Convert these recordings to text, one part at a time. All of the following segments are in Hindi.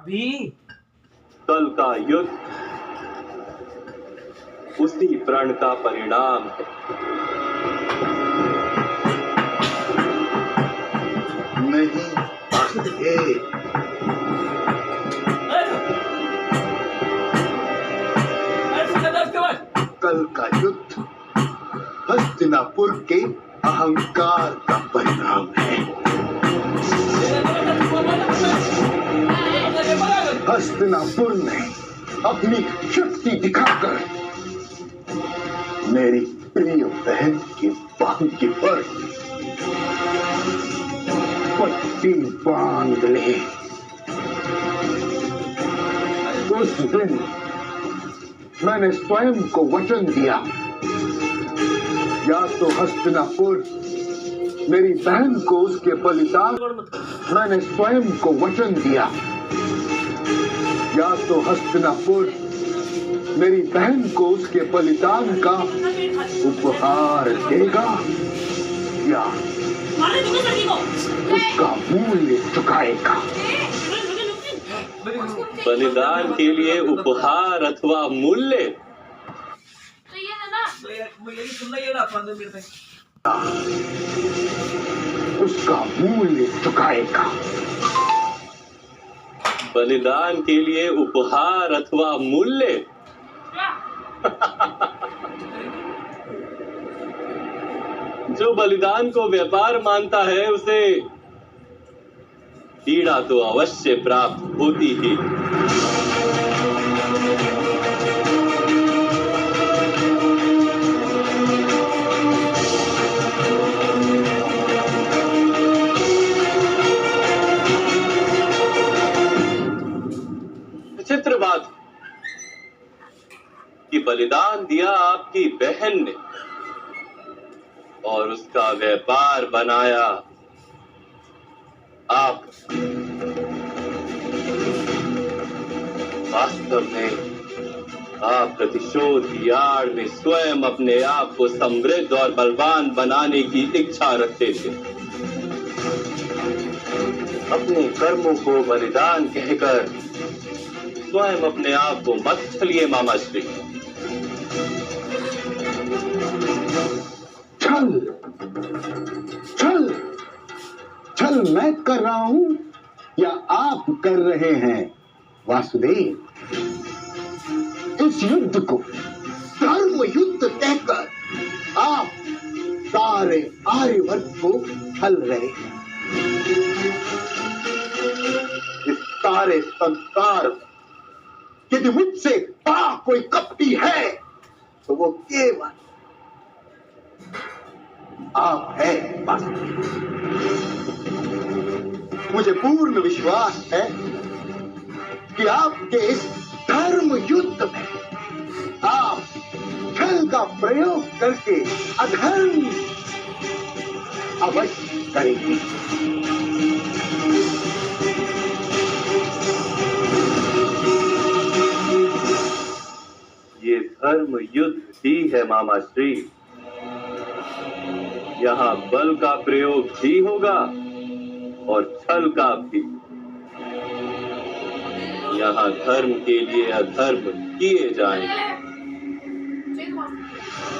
अभी कल का युद्ध उसी प्रण का परिणाम है। नहीं आगे। कल का युद्ध हस्तिनापुर के अहंकार का परिणाम है। हस्तिनापुर ने अपनी शक्ति दिखाकर मेरी प्रिय बहन की बांकी पर पट्टी बांध ली। उस दिन मैंने स्वयं को वचन दिया, या तो हस्तिनापुर मेरी बहन को उसके बलिदान, मैंने स्वयं को वचन दिया, या तो हस्तिनापुर मेरी बहन को उसके बलिदान का उपहार देगा या उसका मूल्य चुकाएगा। बलिदान के लिए उपहार अथवा मूल्य, उसका मूल्य चुकाएगा। बलिदान के लिए उपहार अथवा मूल्य। जो बलिदान को व्यापार मानता है उसे पीड़ा तो अवश्य प्राप्त होती ही। विचित्र बात कि बलिदान दिया आपकी बहन ने और उसका व्यापार बनाया आप। वास्तव में आप प्रतिशोध की आड़ में स्वयं अपने आप को समृद्ध और बलवान बनाने की इच्छा रखते थे। अपने कर्मों को बलिदान कहकर स्वयं अपने आप को मत छलिए मामा श्री। छल छल छल मैं कर रहा हूं या आप कर रहे हैं वासुदेव? इस युद्ध को धर्म युद्ध कहकर आप सारे आर्यवर्ग को छल रहे हैं। इस सारे संसार यदि मुझसे बड़ा कोई कपटी है तो वो केवल आप है। मुझे पूर्ण विश्वास है कि आपके इस धर्म युद्ध में आप छल का प्रयोग करके अधर्म अवश्य करेंगे। ये धर्म युद्ध ही है मामा श्री। यहाँ बल का प्रयोग भी होगा और छल का भी। यहाँ धर्म के लिए अधर्म किए जाएंगे,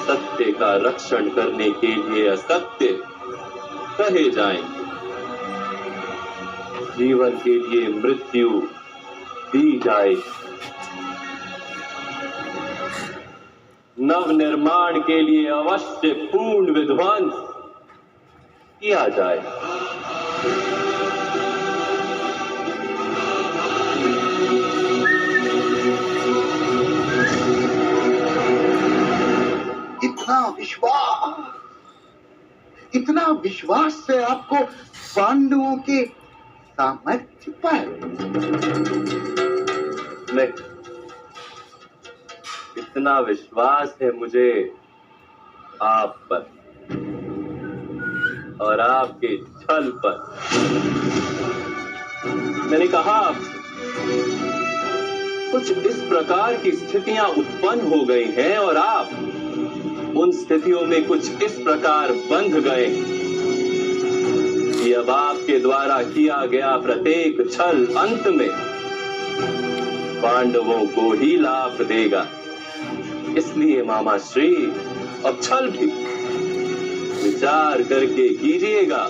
सत्य का रक्षण करने के लिए असत्य कहे जाएंगे, जीवन के लिए मृत्यु दी जाएगी, नव निर्माण के लिए अवश्य पूर्ण विध्वंस किया जाए। इतना विश्वास से आपको पांडवों के सामर्थ्य पर नहीं, इतना विश्वास है मुझे आप पर और आपके छल पर। मैंने कहा आपसे कुछ इस प्रकार की स्थितियां उत्पन्न हो गई हैं और आप उन स्थितियों में कुछ इस प्रकार बंध गए कि अब आपके द्वारा किया गया प्रत्येक छल अंत में पांडवों को ही लाभ देगा। इसलिए मामा श्री अब छल भी विचार करके कीजिएगा।